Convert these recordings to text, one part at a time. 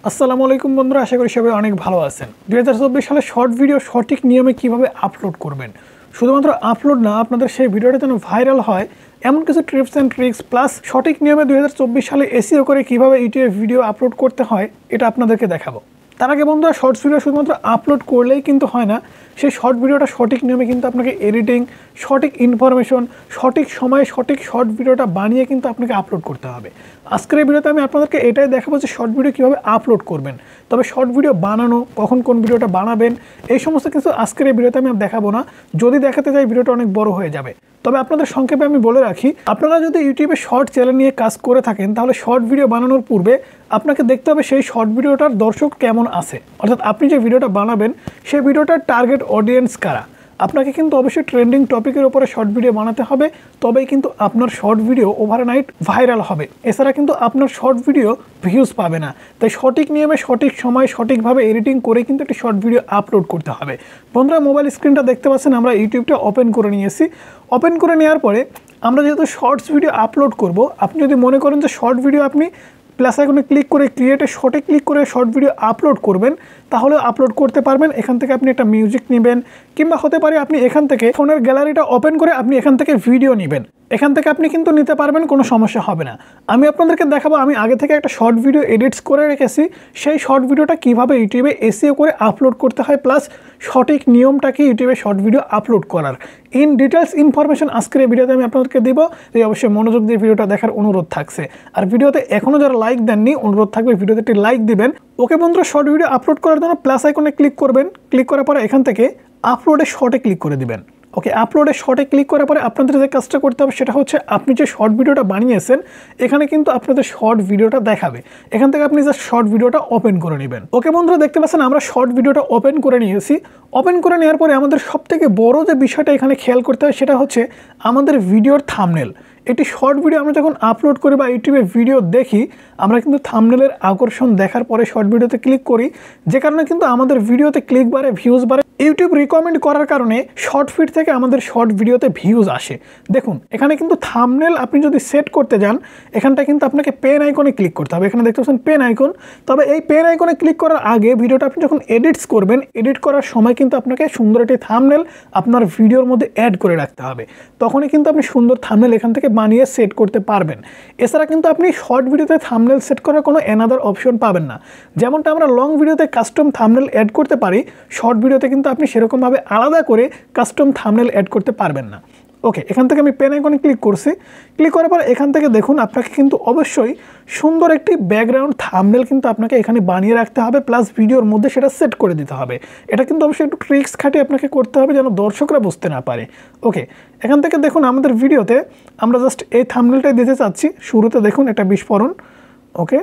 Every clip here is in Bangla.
আসসালামু আলাইকুম বন্ধুরা, আশা করি সবাই অনেক ভালো আছেন। 2024 সালে শর্ট ভিডিও সঠিক নিয়মে কিভাবে আপলোড করবেন, শুধুমাত্র আপলোড না, আপনাদের সেই ভিডিওটা যেন ভাইরাল হয় এমন কিছু টিপস অ্যান্ড ট্রিক্স প্লাস সঠিক নিয়মে 2024 সালে এসইও করে কিভাবে ইউটিউবে ভিডিও আপলোড করতে হয় এটা আপনাদেরকে দেখাবো। তার আগে বন্ধুরা, শর্টস ভিডিও শুধুমাত্র আপলোড করলেই কিন্তু হয় না, সেই শর্ট ভিডিওটা সঠিক নিয়মে কিন্তু আপনাকে এডিটিং, সঠিক ইনফরমেশন, সঠিক সময়ে সঠিক শর্ট ভিডিওটা বানিয়ে কিন্তু আপনাকে আপলোড করতে হবে। আজকের এই ভিডিওতে আমি আপনাদেরকে এটাই দেখাবো যে শর্ট ভিডিও কীভাবে আপলোড করবেন। তবে শর্ট ভিডিও বানানো, কখন কোন ভিডিওটা বানাবেন, এই সমস্ত কিছু আজকের এই ভিডিওতে আমি দেখাবো না। যদি দেখাতে যাই ভিডিওটা অনেক বড় হয়ে যাবে। তবে আপনাদের সংক্ষেপে আমি বলে রাখি, আপনারা যদি ইউটিউবে শর্ট চ্যানেল নিয়ে কাজ করে থাকেন তাহলে শর্ট ভিডিও বানানোর পূর্বে আপনাকে দেখতে হবে সেই শর্ট ভিডিওটার দর্শক কেমন আছে, অর্থাৎ আপনি যে ভিডিওটা বানাবেন সেই ভিডিওটার টার্গেট অডিয়েন্স কারা। আপনাকে কিন্তু অবশ্যই ট্রেন্ডিং টপিকের উপরে শর্ট ভিডিও বানাতে হবে, তবেই কিন্তু আপনার শর্ট ভিডিও ওভারনাইট ভাইরাল হবে। এছাড়া কিন্তু আপনার শর্ট ভিডিও ভিউজ পাবে না। তাই সঠিক নিয়মে সঠিক সময় সঠিকভাবে এডিটিং করে কিন্তু একটি শর্ট ভিডিও আপলোড করতে হবে। বন্ধুরা, মোবাইল স্ক্রিনটা দেখতে পাচ্ছেন, আমরা ইউটিউবটা ওপেন করে নিয়েছি। ওপেন করে নেওয়ার পরে আমরা যেহেতু শর্টস ভিডিও আপলোড করব, আপনি যদি মনে করেন যে শর্ট ভিডিও আপনি প্লাস আইকনে ক্লিক করে ক্রিয়েটে শর্টে ক্লিক করে শর্ট ভিডিও আপলোড করবেন, তাহলে আপলোড করতে পারবেন। এখান থেকে আপনি একটা মিউজিক নেবেন, কিংবা হতে পারে আপনি এখান থেকে ফোনের গ্যালারিটা ওপেন করে আপনি এখান থেকে ভিডিও নেবেন। এখান থেকে আপনি কিন্তু নিতে পারবেন, কোনো সমস্যা হবে না। আমি আপনাদেরকে দেখাবো, আমি আগে থেকে একটা শর্ট ভিডিও এডিটস করে রেখেছি, সেই শর্ট ভিডিওটা কিভাবে ইউটিউবে এসইও করে আপলোড করতে হয়, প্লাস সঠিক নিয়মটা কি ইউটিউবে শর্ট ভিডিও আপলোড করার ইন ডিটেলস ইনফরমেশন আজকের এই ভিডিওতে আমি আপনাদেরকে দিব। এই অবশ্যই মনোযোগ দিয়ে ভিডিওটা দেখার অনুরোধ থাকছে। আর ভিডিওতে এখনও যারা লাইক দেননি, অনুরোধ থাকবে ভিডিওতে একটি লাইক দিবেন। ওকে বন্ধুরা, শর্ট ভিডিও আপলোড করার জন্য প্লাস আইকনে ক্লিক করবেন। ক্লিক করার পরে এখান থেকে আপলোডে শর্টে ক্লিক করে দিবেন। ওকে, আপলোডে শর্টে ক্লিক করার পরে আপনাদের যে কাজটা করতে হবে সেটা হচ্ছে, আপনি যে শর্ট ভিডিওটা বানিয়েছেন এখানে কিন্তু আপনাদের শর্ট ভিডিওটা দেখাবে। এখান থেকে আপনি জাস্ট শর্ট ভিডিওটা ওপেন করে নেবেন। ওকে বন্ধুরা, দেখতে পাচ্ছেন আমরা শর্ট ভিডিওটা ওপেন করে নিয়েছি। ওপেন করে নেওয়ার পরে আমাদের সবথেকে বড় যে বিষয়টা এখানে খেয়াল করতে হয় সেটা হচ্ছে আমাদের ভিডিওর থাম্বনেল। একটি শর্ট ভিডিও আমরা যখন আপলোড করি বা ইউটিউবে ভিডিও দেখি, আমরা কিন্তু থাম্বনেলের আকর্ষণ দেখার পরে শর্ট ভিডিওতে ক্লিক করি, যে কারণে কিন্তু আমাদের ভিডিওতে ক্লিক বাড়ে, ভিউজ বাড়ে। ইউটিউব রিকমেন্ড করার কারণে শর্ট ফিড থেকে আমাদের শর্ট ভিডিওতে ভিউজ আসে। দেখুন, এখানে কিন্তু থাম্বনেল আপনি যদি সেট করতে যান, এখানটা কিন্তু আপনাকে পেন আইকনে ক্লিক করতে হবে। এখানে দেখতে পাচ্ছেন পেন আইকন। তবে এই পেন আইকনে ক্লিক করার আগে ভিডিওটা আপনি যখন এডিটস করবেন, এডিট করার সময় কিন্তু আপনাকে সুন্দর একটি থাম্বনেল আপনার ভিডিওর মধ্যে অ্যাড করে রাখতে হবে। তখনই কিন্তু আপনি সুন্দর থাম্বনেল এখান থেকে বানিয়ে সেট করতে পারবেন। এছাড়া কিন্তু আপনি শর্ট ভিডিওতে থাম্বনেল সেট করার কোনো অ্যানাদার অপশন পাবেন না। যেমনটা আমরা লং ভিডিওতে কাস্টম থাম্বনেল অ্যাড করতে পারি, শর্ট ভিডিওতে কিন্তু আপনি সেরকমভাবে আলাদা করে কাস্টম থাম্বনেল অ্যাড করতে পারবেন না। ওকে, এখান থেকে আমি পেন আইকনে ক্লিক করছি। ক্লিক করার পর এখান থেকে দেখুন, আপনাকে কিন্তু অবশ্যই সুন্দর একটি ব্যাকগ্রাউন্ড থাম্বনেল কিন্তু আপনাকে এখানে বানিয়ে রাখতে হবে, প্লাস ভিডিওর মধ্যে সেটা সেট করে দিতে হবে। এটা কিন্তু অবশ্যই একটু ট্রিক্স খাটিয়ে আপনাকে করতে হবে যেন দর্শকরা বুঝতে না পারে। ওকে, এখান থেকে দেখুন আমাদের ভিডিওতে আমরা জাস্ট এই থাম্বনেলটাই দিতে চাচ্ছি। শুরুতে দেখুন একটা বিস্ফোরণ। ওকে,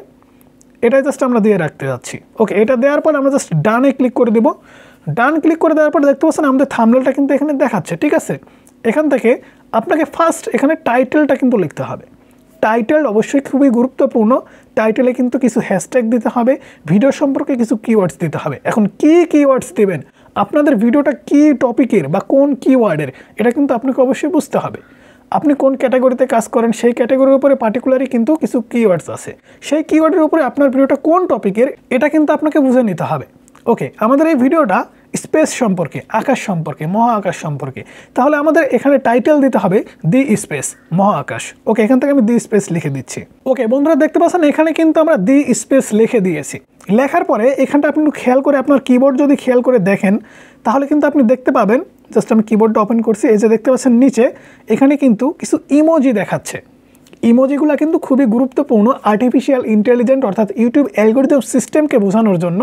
এটাই জাস্ট আমরা দিয়ে রাখতে যাচ্ছি। ওকে, এটা দেওয়ার পর আমরা জাস্ট ডানে ক্লিক করে দেবো। ডান ক্লিক করে দেওয়ার পর দেখতে পাচ্ছেন আমাদের থাম্বনেলটা কিন্তু এখানে দেখাচ্ছে। ঠিক আছে, এখান থেকে আপনাকে ফার্স্ট এখানে টাইটেলটা কিন্তু লিখতে হবে। টাইটেল অবশ্যই খুবই গুরুত্বপূর্ণ। টাইটেলে কিন্তু কিছু হ্যাশট্যাগ দিতে হবে, ভিডিও সম্পর্কে কিছু কিওয়ার্ডস দিতে হবে। এখন কি কিওয়ার্ডস দেবেন, আপনাদের ভিডিওটা কি টপিকের বা কোন কিওয়ার্ডের, এটা কিন্তু আপনাকে অবশ্যই বুঝতে হবে। আপনি কোন ক্যাটাগরিতে কাজ করেন সেই ক্যাটাগরির উপরে পার্টিকুলারই কিন্তু কিছু কিওয়ার্ডস আছে। সেই কিওয়ার্ডের উপরে আপনার ভিডিওটা কোন টপিকের, এটা কিন্তু আপনাকে বুঝে নিতে হবে। ওকে, আমাদের এই ভিডিওটা স্পেস সম্পর্কে, আকাশ সম্পর্কে, মহাকাশ সম্পর্কে, তাহলে আমাদের এখানে টাইটেল দিতে হবে দি স্পেস মহাকাশ। ওকে, এখান থেকে আমি দি স্পেস লিখে দিচ্ছি। ওকে বন্ধুরা, দেখতে পাচ্ছেন এখানে কিন্তু আমরা দি স্পেস লিখে দিয়েছি। লেখার পরে এখানটা আপনি একটু খেয়াল করে, আপনার কিবোর্ড যদি খেয়াল করে দেখেন তাহলে কিন্তু আপনি দেখতে পাবেন, জাস্ট আমি কিবোর্ডটা ওপেন করছি, এই যে দেখতে পাচ্ছেন নিচে এখানে কিন্তু কিছু ইমোজি দেখাচ্ছে। ইমোজিগুলো কিন্তু খুবই গুরুত্বপূর্ণ আর্টিফিশিয়াল ইন্টেলিজেন্ট অর্থাৎ ইউটিউব অ্যালগরিদম সিস্টেমকে বোঝানোর জন্য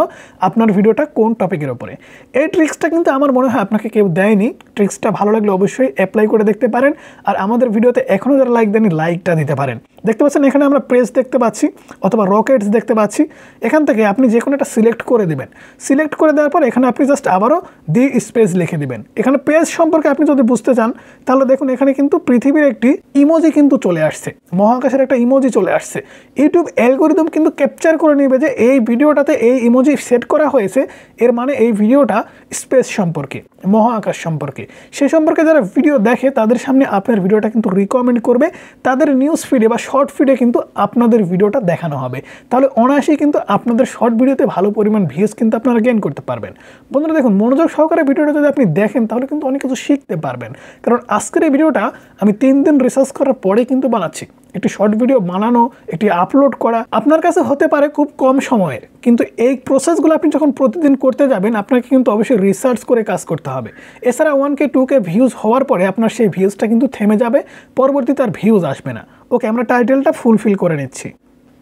আপনার ভিডিওটা কোন টপিকের ওপরে। এই ট্রিক্সটা কিন্তু আমার মনে হয় আপনাকে কেউ দেয়নি। ট্রিক্সটা ভালো লাগলে অবশ্যই অ্যাপ্লাই করে দেখতে পারেন। আর আমাদের ভিডিওতে এখনও যারা লাইক দেননি, লাইকটা দিতে পারেন। দেখতে পাচ্ছেন এখানে আমরা প্রেস দেখতে পাচ্ছি অথবা রকেটস দেখতে পাচ্ছি। এখান থেকে আপনি যে কোনো একটা সিলেক্ট করে দেবেন। সিলেক্ট করে দেওয়ার পর এখানে আপনি জাস্ট আবারও দি স্পেস লিখে দিবেন। এখানে পেজ সম্পর্কে আপনি যদি বুঝতে চান তাহলে দেখুন এখানে কিন্তু পৃথিবীর একটি ইমোজি কিন্তু চলে আসছে, মহাকাশের একটা ইমোজি চলে আসছে। ইউটিউব অ্যালগরিদম কিন্তু ক্যাপচার করে নেবে যে এই ভিডিওটাতে এই ইমোজি সেট করা হয়েছে, এর মানে এই ভিডিওটা স্পেস সম্পর্কে, মহাকাশ সম্পর্কে। সে সম্পর্কে যারা ভিডিও দেখে তাদের সামনে আপনার ভিডিওটা কিন্তু রিকমেন্ড করবে, তাদের নিউজ ফিডে বা শর্ট ফিডে কিন্তু আপনাদের ভিডিওটা দেখানো হবে। তাহলে অনায়াসেই কিন্তু আপনাদের শর্ট ভিডিওতে ভালো পরিমাণ ভিউজ কিন্তু আপনারা গেইন করতে পারবেন। বন্ধুরা দেখুন, মনোযোগ সহকারে ভিডিওটা যদি আপনি দেখেন তাহলে কিন্তু অনেক কিছু শিখতে পারবেন। কারণ আজকের এই ভিডিওটা আমি 3 দিন রিসার্চ করার পরে কিন্তু বানাচ্ছি। একটি শর্ট ভিডিও বানানো, একটি আপলোড করা আপনার কাছে হতে পারে খুব কম সময়ের, কিন্তু এই প্রসেসগুলো আপনি যখন প্রতিদিন করতে যাবেন আপনাকে কিন্তু অবশ্যই রিসার্চ করে কাজ করতে হবে। এছাড়া 1K 2K ভিউজ হওয়ার পরে আপনার সেই ভিউজটা কিন্তু থেমে যাবে, পরবর্তীতে আর ভিউজ আসবে না। ওকে, আমরা টাইটেলটা ফুলফিল করে নিচ্ছি।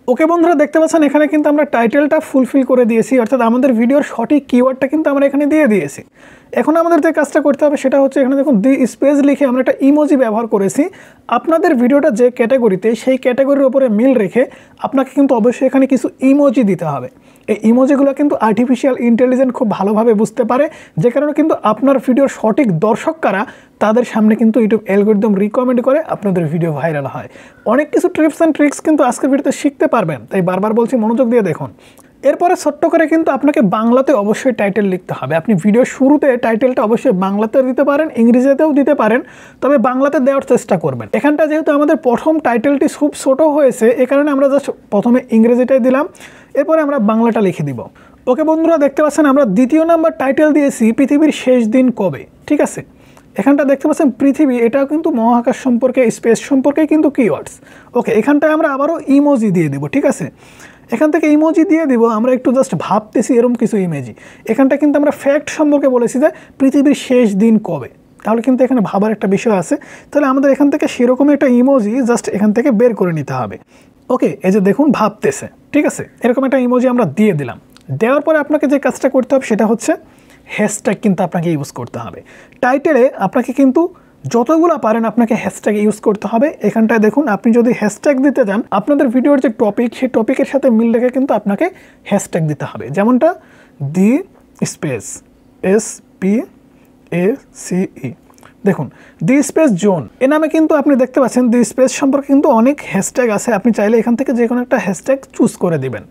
ওকে বন্ধুরা, দেখতে পাচ্ছেন এখানে কিন্তু আমরা টাইটেলটা ফুলফিল করে দিয়েছি, অর্থাৎ আমাদের ভিডিওর সঠিক কিওয়ার্ডটা কিন্তু আমরা এখানে দিয়ে দিয়েছি। এখন আমাদের যে কাজটা করতে হবে সেটা হচ্ছে, এখানে দেখুন দি স্পেস লিখে আমরা একটা ইমোজি ব্যবহার করেছি। আপনাদের ভিডিওটা যে ক্যাটাগরিতে, সেই ক্যাটাগরির উপরে মিল রেখে আপনাকে কিন্তু অবশ্যই এখানে কিছু ইমোজি দিতে হবে। এই ইমোজিগুলো কিন্তু আর্টিফিশিয়াল ইন্টেলিজেন্স খুব ভালোভাবে বুঝতে পারে, যে কারণে কিন্তু আপনার ভিডিওর সঠিক দর্শক কারা তাদের সামনে কিন্তু ইউটিউব অ্যালগরিদম রিকমেন্ড করে আপনাদের ভিডিও ভাইরাল হয়। অনেক কিছু টিপস অ্যান্ড ট্রিক্স কিন্তু আজকের ভিডিওতে শিখতে পারবেন, তাই বারবার বলছি মনোযোগ দিয়ে দেখুন। এরপরে ছোট্ট করে কিন্তু আপনাকে বাংলাতে অবশ্যই টাইটেল লিখতে হবে। আপনি ভিডিও শুরুতে টাইটেলটা অবশ্যই বাংলাতে দিতে পারেন, ইংরেজিতেও দিতে পারেন, তবে বাংলাতে দেওয়ার চেষ্টা করবেন। এখানটা যেহেতু আমাদের প্রথম টাইটেলটি খুব ছোট হয়েছে, এ কারণে আমরা জাস্ট প্রথমে ইংরেজিটাই দিলাম, এরপরে আমরা বাংলাটা লিখে দিব। ওকে বন্ধুরা, দেখতে পাচ্ছেন আমরা দ্বিতীয় নাম্বার টাইটেল দিয়েছি পৃথিবীর শেষ দিন কবে। ঠিক আছে, এখানটা দেখতে পাচ্ছেন পৃথিবী, এটাও কিন্তু মহাকাশ সম্পর্কে, স্পেস সম্পর্কে কিন্তু কিওয়ার্ডস। ওকে, এখানটায় আমরা আবারও ইমোজি দিয়ে দেবো। ঠিক আছে, এখান থেকে ইমোজি দিয়ে দিব। আমরা একটু জাস্ট ভাবতেছি এরকম কিছু ইমেজি। এখানটা কিন্তু আমরা ফ্যাক্ট সম্পর্কে বলেছি যে পৃথিবীর শেষ দিন কবে, তাহলে কিন্তু এখানে ভাবার একটা বিষয় আছে। তাহলে আমাদের এখান থেকে সেরকমই একটা ইমোজি জাস্ট এখান থেকে বের করে নিতে হবে। ওকে, এই যে দেখুন ভাবতেছে, ঠিক আছে, এরকম একটা ইমোজি আমরা দিয়ে দিলাম। দেওয়ার পরে আপনাকে যে কাজটা করতে হবে সেটা হচ্ছে হ্যাশট্যাগ কিন্তু আপনাকে ইউজ করতে হবে। টাইটেলে আপনাকে কিন্তু যতগুলো পারেন আপনাকে হ্যাশট্যাগ ইউজ করতে হবে। এখানটায় দেখুন, আপনি যদি হ্যাশট্যাগ দিতে যান আপনাদের ভিডিওর যে টপিক, সেই টপিকের সাথে মিল রেখে কিন্তু আপনাকে হ্যাশট্যাগ দিতে হবে। যেমনটা দি স্পেস SPACE, দেখুন দি স্পেস জোন, এ নামে কিন্তু আপনি দেখতে পাচ্ছেন দি স্পেস সম্পর্কে কিন্তু অনেক হ্যাশট্যাগ আছে। আপনি চাইলে এখান থেকে যে কোনো একটা হ্যাশট্যাগ চুজ করে দিবেন।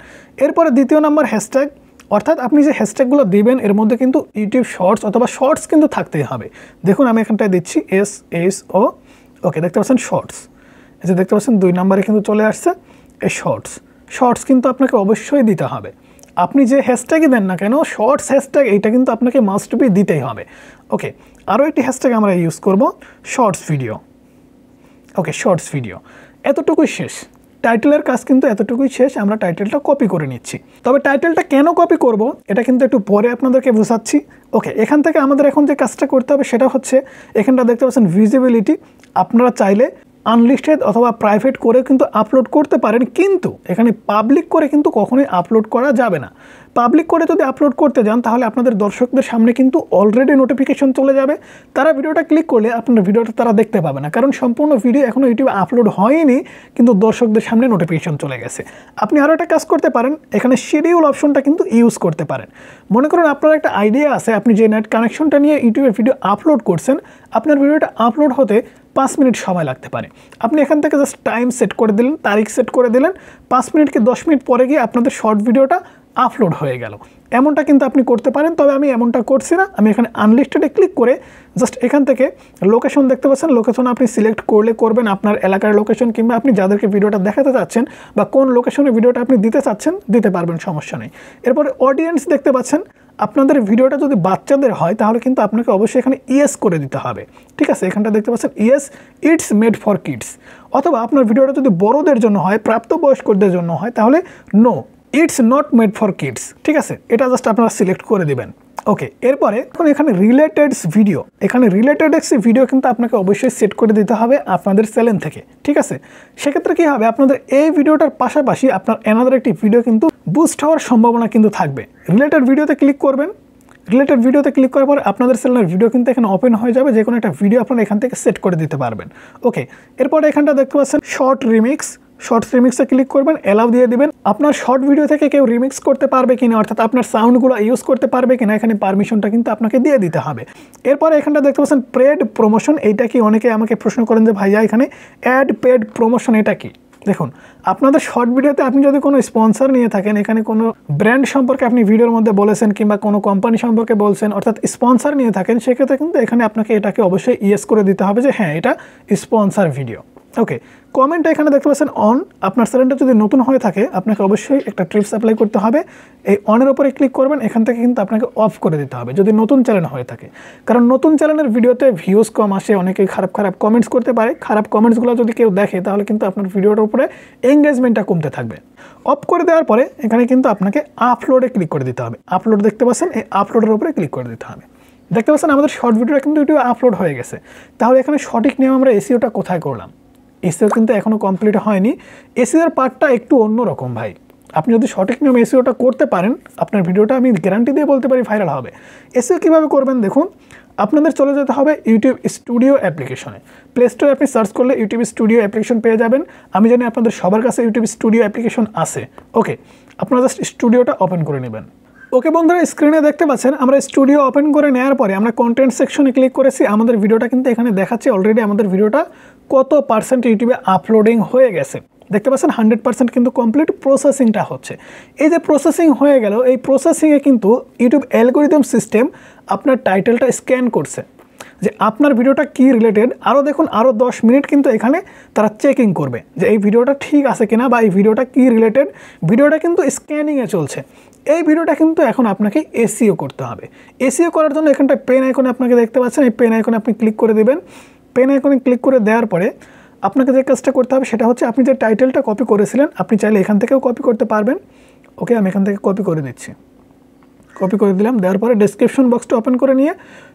এরপরে দ্বিতীয় নাম্বার হ্যাশট্যাগ, অর্থাৎ আপনি যে হ্যাশট্যাগুলো দিবেন এর মধ্যে কিন্তু ইউটিউব শর্টস অথবা শর্টস কিন্তু থাকতেই হবে। দেখুন আমি এখানটায় দিচ্ছি SSO। ওকে, দেখতে পাচ্ছেন শর্টস, এই যে দেখতে পাচ্ছেন 2 নম্বরে কিন্তু চলে আসছে এই শর্টস কিন্তু আপনাকে অবশ্যই দিতে হবে। আপনি যে হ্যাশট্যাগই দেন না কেন, শর্টস হ্যাশট্যাগ এইটা কিন্তু আপনাকে মাস্ট বি দিতেই হবে। ওকে, আরও একটি হ্যাশট্যাগ আমরা ইউজ করব, শর্টস ভিডিও। ওকে, শর্টস ভিডিও, এতটুকুই শেষ। টাইটেলের কাজ কিন্তু এতটুকুই শেষ। আমরা টাইটেলটা কপি করে নিচ্ছি, তবে টাইটেলটা কেন কপি করব এটা কিন্তু একটু পরে আপনাদেরকে বোঝাচ্ছি। ওকে, এখান থেকে আমাদের এখন যে কাজটা করতে হবে সেটা হচ্ছে, এখানটা দেখতে পাচ্ছেন ভিজিবিলিটি, আপনারা চাইলে আনলিস্টেড অথবা প্রাইভেট করে কিন্তু আপলোড করতে পারেন, কিন্তু এখানে পাবলিক করে কিন্তু কখনোই আপলোড করা যাবে না। পাবলিক করে যদি আপলোড করতে যান তাহলে আপনাদের দর্শকদের সামনে কিন্তু অলরেডি নোটিফিকেশন চলে যাবে। তারা ভিডিওটা ক্লিক করলে আপনার ভিডিওটা তারা দেখতে পাবে না, কারণ সম্পূর্ণ ভিডিও এখনও ইউটিউবে আপলোড হয়নি, কিন্তু দর্শকদের সামনে নোটিফিকেশন চলে গেছে। আপনি আরও একটা কাজ করতে পারেন, এখানে শিডিউল অপশনটা কিন্তু ইউজ করতে পারেন। মনে করুন আপনার একটা আইডিয়া আছে, আপনি যে নেট কানেকশনটা নিয়ে ইউটিউবের ভিডিও আপলোড করছেন, আপনার ভিডিওটা আপলোড হতে 5 মিনিট সময় লাগতে পারে। আপনি এখান থেকে জাস্ট টাইম সেট করে দিলেন, তারিখ সেট করে দিলেন, 5 মিনিট কি 10 মিনিট পরে গিয়ে আপনাদের শর্ট ভিডিওটা আপলোড হয়ে গেল। এমনটা কিন্তু আপনি করতে পারেন, তবে আমি এমনটা করছি না। আমি এখানে আনলিস্টেডে ক্লিক করে জাস্ট এখান থেকে লোকেশন দেখতে পাচ্ছেন, লোকেশন আপনি সিলেক্ট করলে করবেন আপনার এলাকার লোকেশন, কিংবা আপনি যাদেরকে ভিডিওটা দেখাতে চাচ্ছেন বা কোন লোকেশনে ভিডিওটা আপনি দিতে চাচ্ছেন দিতে পারবেন, সমস্যা নেই। এরপরে অডিয়েন্স দেখতে পাচ্ছেন, আপনাদের ভিডিওটা যদি বাচ্চাদের হয় তাহলে কিন্তু আপনাকে অবশ্যই এখানে ইয়েস করে দিতে হবে। ঠিক আছে, এখানটা দেখতে পাচ্ছেন yes, it's made for kids. অথবা আপনার ভিডিওটা যদি বড়দের জন্য হয়, প্রাপ্তবয়স্কদের জন্য হয়, তাহলে no, it's not made for kids. ঠিক আছে, এটা জাস্ট আপনারা সিলেক্ট করে দিবেন। ওকে, এরপরে এখন এখানে রিলেটেডস ভিডিও, এখানে রিলেটেডস ভিডিও কিন্তু আপনাকে অবশ্যই সেট করে দিতে হবে আপনাদের চ্যানেল থেকে। ঠিক আছে, সেক্ষেত্রে কী হবে, আপনাদের এই ভিডিওটার পাশাপাশি আপনার অ্যানাদার একটি ভিডিও কিন্তু বুস্ট হওয়ার সম্ভাবনা কিন্তু থাকবে। রিলেটেড ভিডিওতে ক্লিক করবেন, রিলেটেড ভিডিওতে ক্লিক করার পর আপনাদের চ্যানেলের ভিডিও কিন্তু এখানে ওপেন হয়ে যাবে, যে কোনো একটা ভিডিও আপনারা এখান থেকে সেট করে দিতে পারবেন। ওকে, এরপরে এখানটা দেখতে পাচ্ছেন শর্ট রিমিক্স, শর্টস রিমিক্সে ক্লিক করবেন, অ্যালাউ দিয়ে দিবেন। আপনার শর্ট ভিডিও থেকে কেউ রিমিক্স করতে পারবে কিনা, অর্থাৎ আপনার সাউন্ডগুলো ইউজ করতে পারবে কিনা, এখানে পারমিশনটা কিন্তু আপনাকে দিয়ে দিতে হবে। এরপরে এখানটা দেখতে পাচ্ছেন পেড প্রমোশন, এইটা কি অনেকে আমাকে প্রশ্ন করেন যে ভাইয়া এখানে অ্যাড পেড প্রমোশন এটা কি। দেখুন, আপনাদের শর্ট ভিডিওতে আপনি যদি কোনো স্পন্সর নিয়ে থাকেন, এখানে কোনো ব্র্যান্ড সম্পর্কে আপনি ভিডিওর মধ্যে বলেছেন কিংবা কোনো কোম্পানি সম্পর্কে বলছেন, অর্থাৎ স্পন্সর নিয়ে থাকেন, সেক্ষেত্রে কিন্তু এখানে আপনাকে এটাকে অবশ্যই ইয়েস করে দিতে হবে যে হ্যাঁ এটা স্পন্সর ভিডিও। ওকে, কমেন্ট এখানে দেখতে পাচ্ছেন অন। আপনার চ্যানেলটা যদি নতুন হয়ে থাকে আপনাকে অবশ্যই একটা ট্রিপস অ্যাপ্লাই করতে হবে। এই অনের উপরে ক্লিক করবেন, এখান থেকে কিন্তু আপনাকে অফ করে দিতে হবে যদি নতুন চ্যানেল হয়ে থাকে, কারণ নতুন চ্যানেলের ভিডিওতে ভিউজ কম আসে, অনেকেই খারাপ খারাপ কমেন্টস করতে পারে। খারাপ কমেন্টসগুলো যদি কেউ দেখে তাহলে কিন্তু আপনার ভিডিওটার উপরে এঙ্গেজমেন্টটা কমতে থাকবে। অফ করে দেওয়ার পরে এখানে কিন্তু আপনাকে আপলোডে ক্লিক করে দিতে হবে। আপলোড দেখতে পাচ্ছেন, এই আপলোডের উপরে ক্লিক করে দিতে হবে। দেখতে পাচ্ছেন আমাদের শর্ট ভিডিওটা কিন্তু ইউটিউবে আপলোড হয়ে গেছে। তাহলে এখানে সঠিক নিয়ম আমরা এসইওটা কোথায় করলাম? এসইও কিন্তু এখনও কমপ্লিট হয়নি। এসইওর পার্টটা একটু অন্যরকম ভাই। আপনি যদি সঠিক নিয়ম এসইওটা করতে পারেন আপনার ভিডিওটা আমি গ্যারান্টি দিয়ে বলতে পারি ভাইরাল হবে। এসইও কীভাবে করবেন দেখুন, আপনাদের চলে যেতে হবে ইউটিউব স্টুডিও অ্যাপ্লিকেশনে। প্লে স্টোরে আপনি সার্চ করলে ইউটিউব স্টুডিও অ্যাপ্লিকেশন পেয়ে যাবেন। আমি জানি আপনাদের সবার কাছে ইউটিউব স্টুডিও অ্যাপ্লিকেশন আছে। ওকে, আপনারা জাস্ট স্টুডিওটা ওপেন করে নেবেন। ওকে বন্ধুরা, স্ক্রিনে দেখতে পাচ্ছেন আমরা স্টুডিও ওপেন করে নেওয়ার পরে আমরা কন্টেন্ট সেকশনে ক্লিক করেছি। আমাদের ভিডিওটা কিন্তু এখানে দেখাচ্ছে অলরেডি আমাদের ভিডিওটা কত পার্সেন্ট ইউটিউবে আপলোডিং হয়ে গেছে। দেখতে পাচ্ছেন 100% কিন্তু কমপ্লিট প্রসেসিংটা হচ্ছে। এই যে প্রসেসিং হয়ে গেল, এই প্রসেসিংয়ে কিন্তু ইউটিউব অ্যালগরিদম সিস্টেম আপনার টাইটেলটা স্ক্যান করছে যে আপনার ভিডিওটা কি রিলেটেড। আরও দেখুন, আরও 10 মিনিট কিন্তু এখানে তারা চেকিং করবে যে এই ভিডিওটা ঠিক আছে কিনা বা এই ভিডিওটা কি রিলেটেড। ভিডিওটা কিন্তু স্ক্যানিংয়ে চলছে। এই ভিডিওটা কিন্তু এখন আপনাকে এসইও করতে হবে। এসইও করার জন্য এখানটা পেন আইকনে আপনাকে দেখতে পাচ্ছেন, এই পেন আইকনে আপনি ক্লিক করে দেবেন। পেন আইকনে ক্লিক করে দেওয়ার পরে আপনাকে যে কাজটা করতে হবে সেটা হচ্ছে আপনি যে টাইটেলটা কপি করেছিলেন আপনি চাইলে এখান থেকেও কপি করতে পারবেন। ওকে, আমি এখান থেকে কপি করে দিচ্ছি। কপি করে দিলাম। দেওয়ার পরে ডেসক্রিপশন বক্সটা ওপেন করে নিয়ে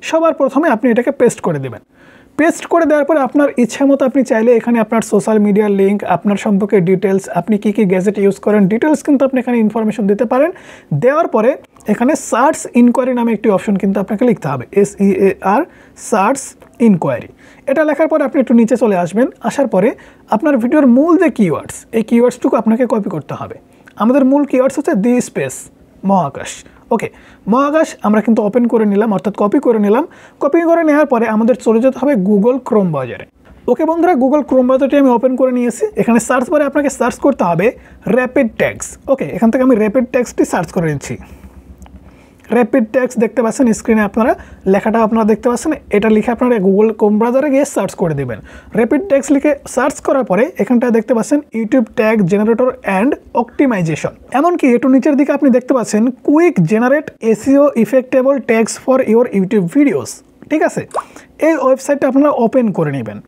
সবার প্রথমে আপনি এটাকে পেস্ট করে দেবেন। পেস্ট করে দেওয়ার পরে আপনার ইচ্ছা মতো আপনি চাইলে এখানে আপনার সোশ্যাল মিডিয়ার লিঙ্ক, আপনার সম্পর্কে ডিটেলস, আপনি কী কী গ্যাজেট ইউজ করেন ডিটেলস কিন্তু আপনি এখানে ইনফরমেশন দিতে পারেন। দেওয়ার পরে এখানে সার্চ ইনকোয়ারি নামে একটি অপশন কিন্তু আপনাকে লিখতে হবে, SEAR সার্চ ইনকোয়ারি। এটা লেখার পরে আপনি একটু নিচে চলে আসবেন। আসার পরে আপনার ভিডিওর মূল যে কিওয়ার্ডস, এই কিওয়ার্ডসটুকু আপনাকে কপি করতে হবে। আমাদের মূল কিওয়ার্ডস হচ্ছে দি স্পেস মহাকাশ। ওকে, মহাকাশ আমরা কিন্তু ওপেন করে নিলাম, অর্থাৎ কপি করে নিলাম। কপি করে নেওয়ার পরে আমাদের চলে যেতে হবে গুগল ক্রোম ব্রাউজারে। ওকে বন্ধুরা, গুগল ক্রোম ব্রাউজারটি আমি ওপেন করে নিয়েছি। এখানে সার্চ বারে আপনাকে সার্চ করতে হবে র্যাপিড ট্যাগস। ওকে, এখান থেকে আমি র্যাপিড ট্যাগসটি সার্চ করে নিচ্ছি। র্যাপিড ট্যাগস দেখতে পাচ্ছেন স্ক্রিনে, আপনারা লেখাটা আপনারা দেখতে পাচ্ছেন। এটা লিখে আপনারা গুগল ক্রোম ব্রাউজারে গিয়ে সার্চ করে দেবেন। র্যাপিড ট্যাগস লিখে সার্চ করার পরে এখানটা দেখতে পাচ্ছেন YouTube tag generator and optimization. এমনকি একটু নিচের দিকে আপনি দেখতে পাচ্ছেন quick generate SEO affectable tags for your YouTube videos. ঠিক আছে, এই ওয়েবসাইটটা আপনারা ওপেন করে নেবেন।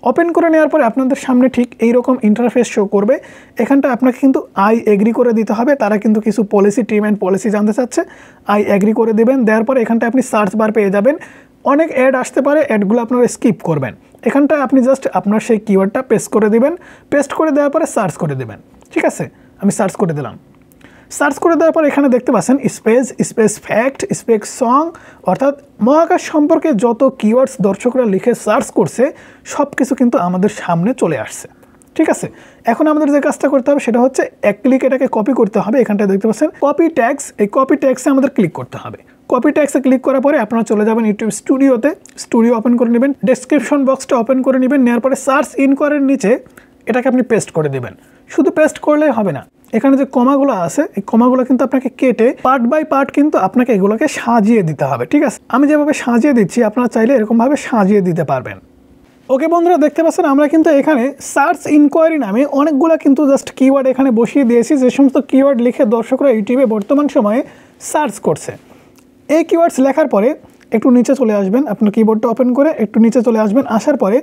ওপেন করে নেওয়ার পরে আপনাদের সামনে ঠিক এইরকম ইন্টারফেস শো করবে। এখানটা আপনাকে কিন্তু আই এগ্রি করে দিতে হবে। তারা কিন্তু কিছু পলিসি, টিম অ্যান্ড পলিসি জানতে চাচ্ছে। আই এগ্রি করে দেবেন। দেওয়ার পরে এখানটা আপনি সার্চ বার পেয়ে যাবেন। অনেক অ্যাড আসতে পারে, অ্যাডগুলো আপনারা স্কিপ করবেন। এখানটা আপনি জাস্ট আপনার সেই কিওয়ার্ডটা পেস্ট করে দিবেন। পেস্ট করে দেওয়ার পরে সার্চ করে দেবেন। ঠিক আছে, আমি সার্চ করে দিলাম। সার্চ করে দেওয়ার পর এখানে দেখতে পাচ্ছেন স্পেস ফ্যাক্ট, স্পেস সং, অর্থাৎ মহাকাশ সম্পর্কে যত কিওয়ার্ডস দর্শকরা লিখে সার্চ করছে সব কিছু কিন্তু আমাদের সামনে চলে আসছে। ঠিক আছে, এখন আমাদের যে কাজটা করতে হবে সেটা হচ্ছে এক ক্লিক এটাকে কপি করতে হবে। এখানটা দেখতে পাচ্ছেন কপি ট্যাগস, এই কপি ট্যাগসে আমাদের ক্লিক করতে হবে। কপি ট্যাগসে ক্লিক করার পরে আপনারা চলে যাবেন ইউটিউব স্টুডিওতে। স্টুডিও ওপেন করে নেবেন, ডেসক্রিপশন বক্সটা ওপেন করে নেবেন। নেওয়ার পরে সার্চ ইনকোয়ারির নিচে এটাকে আপনি পেস্ট করে দেবেন। শুধু পেস্ট করলেই হবে না, এখানে যে কমাগুলো আছে এই কমাগুলো কিন্তু আপনাকে কেটে পার্ট বাই পার্ট কিন্তু আপনাকে এগুলোকে সাজিয়ে দিতে হবে। ঠিক আছে, আমি যেভাবে সাজিয়ে দিচ্ছি আপনারা চাইলে এরকমভাবে সাজিয়ে দিতে পারবেন। ওকে বন্ধুরা, দেখতে পাচ্ছেন আমরা কিন্তু এখানে সার্চ ইনকোয়ারি নামে অনেকগুলো কিন্তু জাস্ট কিওয়ার্ড এখানে বসিয়ে দিয়েছি, যে সমস্ত কিওয়ার্ড লিখে দর্শকরা ইউটিউবে বর্তমান সময়ে সার্চ করছে। এই কিওয়ার্ডস লেখার পরে একটু নিচে চলে আসবেন, আপনার কিবোর্ডটা ওপেন করে একটু নিচে চলে আসবেন। আসার পরে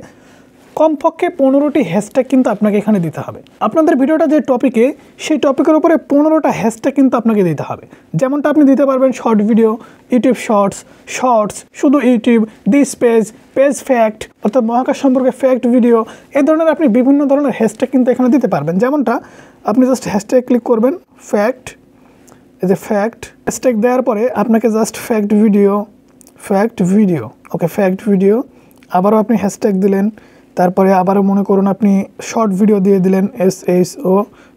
কমপক্ষে 15টি হ্যাশট্যাগ কিন্তু আপনাকে এখানে দিতে হবে। আপনাদের ভিডিওটা যে টপিকে, সেই টপিকের উপরে 15টা হ্যাশট্যাগ কিন্তু আপনাকে দিতে হবে। যেমনটা আপনি দিতে পারবেন শর্ট ভিডিও, ইউটিউব শর্টস, শুধু ইউটিউব, দিস পেজ ফ্যাক্ট, অর্থাৎ মহাকাশ সম্পর্কে ফ্যাক্ট ভিডিও, এই ধরনের আপনি বিভিন্ন ধরনের হ্যাশট্যাগ কিন্তু এখানে দিতে পারবেন। যেমনটা আপনি জাস্ট হ্যাশট্যাগ ক্লিক করবেন, ফ্যাক্ট, এই যে ফ্যাক্ট হ্যাশট্যাগ দেওয়ার পরে আপনাকে জাস্ট ফ্যাক্ট ভিডিও, ওকে ফ্যাক্ট ভিডিও, আবারও আপনি হ্যাশট্যাগ দিলেন। তারপরে আবারও মনে করুন আপনি শর্ট ভিডিও দিয়ে দিলেন, SHO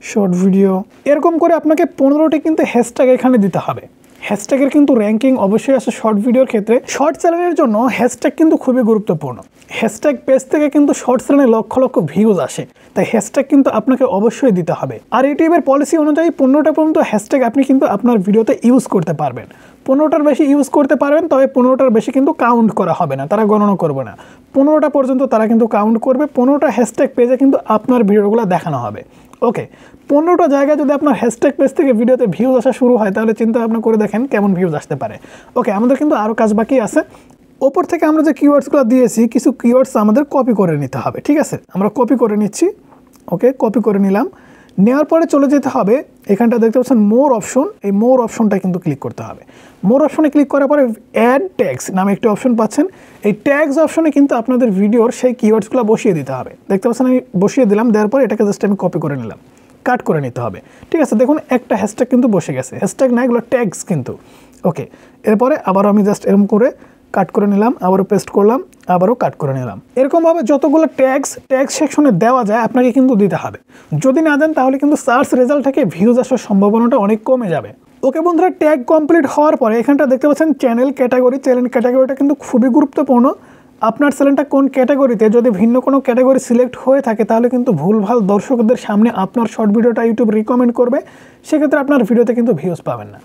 শর্ট ভিডিও। এরকম করে আপনাকে 15টি কিন্তু হ্যাশট্যাগ এখানে দিতে হবে। হ্যাশট্যাগের কিন্তু র্যাঙ্কিং অবশ্যই আছে শর্ট ভিডিওর ক্ষেত্রে। শর্ট চ্যানেলের জন্য হ্যাশট্যাগ কিন্তু খুবই গুরুত্বপূর্ণ। হ্যাশট্যাগ পেজ থেকে কিন্তু শর্ট চ্যানেলে লক্ষ লক্ষ ভিউজ আসে, তাই হ্যাশট্যাগ কিন্তু আপনাকে অবশ্যই দিতে হবে। আর ইউটিউবের পলিসি অনুযায়ী 15টা পর্যন্ত হ্যাশট্যাগ আপনি কিন্তু আপনার ভিডিওতে ইউজ করতে পারবেন। 15টার বেশি ইউজ করতে পারবেন, তবে 15টার বেশি কিন্তু কাউন্ট করা হবে না, তারা গণনা করবে না। 15টা পর্যন্ত তারা কিন্তু কাউন্ট করবে। 15টা হ্যাশট্যাগ পেজে কিন্তু আপনার ভিডিওগুলো দেখানো হবে। ওকে, 15টা জায়গায় যদি আপনার হ্যাশট্যাগ পেজ থেকে ভিডিওতে ভিউজ আসা শুরু হয়, তাহলে চিন্তা ভাবনা করে দেখেন কেমন ভিউজ আসতে পারে। ওকে, আমাদের কিন্তু আরও কাজ বাকি আছে। ওপর থেকে আমরা যে কিওয়ার্ডসগুলো দিয়েছি, কিছু কিওয়ার্ডস আমাদের কপি করে নিতে হবে। ঠিক আছে, আমরা কপি করে নিচ্ছি। ওকে, কপি করে নিলাম। নেওয়ার পরে চলে যেতে হবে, এখানটা দেখতে পাচ্ছেন মোর অপশন, এই মোর অপশনটা কিন্তু ক্লিক করতে হবে। মোর অপশনে ক্লিক করার পরে অ্যাড ট্যাগস নামে একটি অপশন পাচ্ছেন। এই ট্যাগস অপশনে কিন্তু আপনাদের ভিডিওর সেই কিওয়ার্ডসগুলো বসিয়ে দিতে হবে। দেখতে পাচ্ছেন আমি বসিয়ে দিলাম, দেওয়ার পরে এটাকে জাস্ট আমি কপি করে নিলাম, কাট করে নিতে হবে। ঠিক আছে, দেখুন একটা হ্যাশট্যাগ কিন্তু বসে গেছে। হ্যাশট্যাগ না, এগুলো ট্যাগস কিন্তু। ওকে, এরপরে আবার আমি জাস্ট এরকম করে কাট করে নিলাম, আবারও পেস্ট করলাম, আবারও কাট করে নিলাম। এরকমভাবে যতগুলো ট্যাগস সেকশনে দেওয়া যায় আপনাকে কিন্তু দিতে হবে। যদি না দেন তাহলে কিন্তু সার্চ রেজাল্ট থেকে ভিউজ আসার সম্ভাবনাটা অনেক কমে যাবে। ওকে বন্ধুরা, ট্যাগ কমপ্লিট হওয়ার পরে এখানটা দেখতে পাচ্ছেন চ্যানেল ক্যাটাগরি। চ্যানেল ক্যাটাগরিটা কিন্তু খুবই গুরুত্বপূর্ণ। আপনার চ্যানেলটা কোন ক্যাটাগরিতে, যদি ভিন্ন কোনো ক্যাটাগরি সিলেক্ট হয়ে থাকে তাহলে কিন্তু ভুলভাল দর্শকদের সামনে আপনার শর্ট ভিডিওটা ইউটিউব রিকমেন্ড করবে, সেক্ষেত্রে আপনার ভিডিওতে কিন্তু ভিউজ পাবেন না।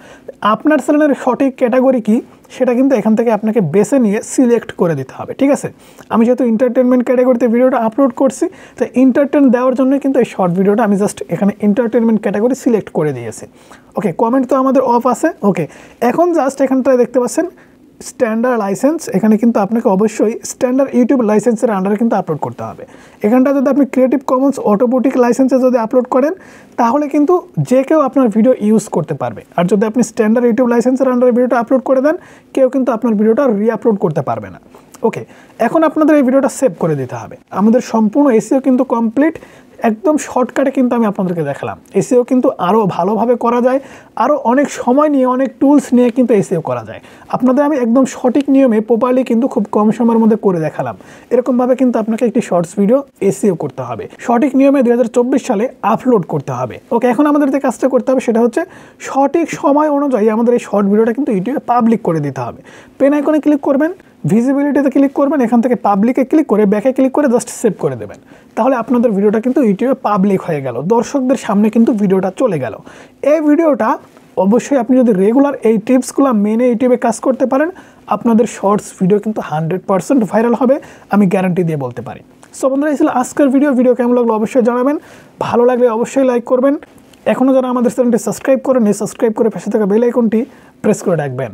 আপনার চ্যানেলের সঠিক ক্যাটাগরি কি সেটা কিন্তু এখান থেকে আপনাকে বেছে নিয়ে সিলেক্ট করে দিতে হবে। ঠিক আছে, আমি যেহেতু এন্টারটেনমেন্ট ক্যাটাগরিতে ভিডিওটা আপলোড করছি, তো এন্টারটেন দেওয়ার জন্য কিন্তু এই শর্ট ভিডিওটা আমি জাস্ট এখানে এন্টারটেনমেন্ট ক্যাটাগরি সিলেক্ট করে দিয়েছি। ওকে, কমেন্ট তো আমাদের অফ আছে। ওকে, এখন জাস্ট এখানটায় দেখতে পাচ্ছেন স্ট্যান্ডার্ড লাইসেন্স, এখানে কিন্তু আপনাকে অবশ্যই স্ট্যান্ডার্ড ইউটিউব লাইসেন্সের আন্ডারে কিন্তু আপলোড করতে হবে। এখানটা যদি আপনি ক্রিয়েটিভ কমন্স অটোমেটিক লাইসেন্সে যদি আপলোড করেন তাহলে কিন্তু যে কেউ আপনার ভিডিও ইউজ করতে পারবে। আর যদি আপনি স্ট্যান্ডার্ড ইউটিউব লাইসেন্সের আন্ডারে ভিডিওটা আপলোড করে দেন, কেউ কিন্তু আপনার ভিডিওটা রিআপলোড করতে পারবে না। ওকে, এখন আপনাদের এই ভিডিওটা সেভ করে দিতে হবে। আমাদের সম্পূর্ণ এসইও কিন্তু কমপ্লিট। একদম শর্টকাটে কিন্তু আমি আপনাদেরকে দেখালাম। এসইও কিন্তু আরও ভালোভাবে করা যায়, আরও অনেক সময় নিয়ে, অনেক টুলস নিয়ে কিন্তু এসইও করা যায়। আপনাদের আমি একদম সঠিক নিয়মে প্রপারলি কিন্তু খুব কম সময়ের মধ্যে করে দেখালাম। এরকমভাবে কিন্তু আপনাকে একটি শর্টস ভিডিও এসইও করতে হবে, সঠিক নিয়মে 2024 সালে আপলোড করতে হবে। ওকে, এখন আমাদের যে কাজটা করতে হবে সেটা হচ্ছে সঠিক সময় অনুযায়ী আমাদের এই শর্ট ভিডিওটা কিন্তু ইউটিউবে পাবলিক করে দিতে হবে। পেন আইকনে ক্লিক করবেন, ভিজিবিলিটিতে ক্লিক করবেন, এখান থেকে পাবলিকে ক্লিক করে ব্যাকে ক্লিক করে জাস্ট সেভ করে দেবেন। তাহলে আপনাদের ভিডিওটা কিন্তু ইউটিউবে পাবলিক হয়ে গেল, দর্শকদের সামনে কিন্তু ভিডিওটা চলে গেল। এই ভিডিওটা অবশ্যই আপনি যদি রেগুলার এই টিপসগুলো মেনে ইউটিউবে কাজ করতে পারেন, আপনাদের শর্টস ভিডিও কিন্তু 100% ভাইরাল হবে, আমি গ্যারান্টি দিয়ে বলতে পারি। সো বন্ধুরা, এই ছিল আজকের ভিডিও কেমন লাগলো অবশ্যই জানাবেন। ভালো লাগলে অবশ্যই লাইক করবেন। এখনও যারা আমাদের চ্যানেলটি সাবস্ক্রাইব করেন, সাবস্ক্রাইব করে পাশে থাকা বেল আইকনটি প্রেস করে রাখবেন।